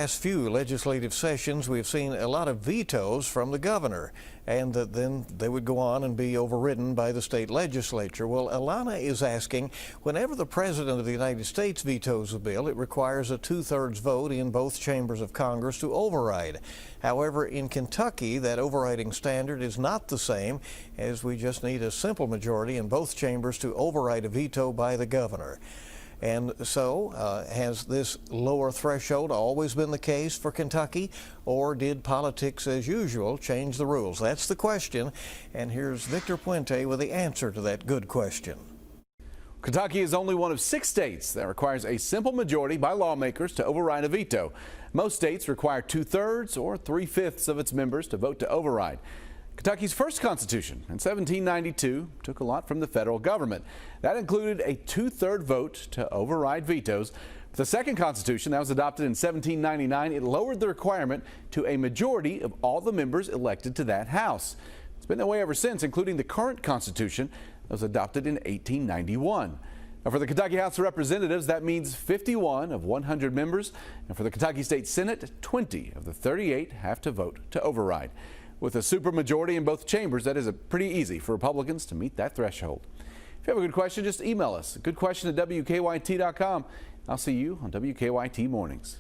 Last few legislative sessions, we've seen a lot of vetoes from the governor, and then they would go on and be overridden by the state legislature. Well, Alana is asking, whenever the President of the United States vetoes a bill, it requires a 2/3 vote in both chambers of Congress to override. However, in Kentucky, that overriding standard is not the same, as we just need a simple majority in both chambers to override a veto by the governor. And so, has this lower threshold always been the case for Kentucky, or did politics as usual change the rules? That's the question, and here's Victor Puente with the answer to that good question. Kentucky is only one of 6 states that requires a simple majority by lawmakers to override a veto. Most states require 2/3 or 3/5 of its members to vote to override. Kentucky's first constitution in 1792 took a lot from the federal government. That included a 2/3 vote to override vetoes. For the second constitution that was adopted in 1799, it lowered the requirement to a majority of all the members elected to that house. It's been that way ever since, including the current constitution that was adopted in 1891. Now, for the Kentucky House of Representatives, that means 51 of 100 members, and for the Kentucky State Senate, 20 of the 38 have to vote to override. With a supermajority in both chambers, that is pretty easy for Republicans to meet that threshold. If you have a good question, just email us. Good question at WKYT.com. I'll see you on WKYT Mornings.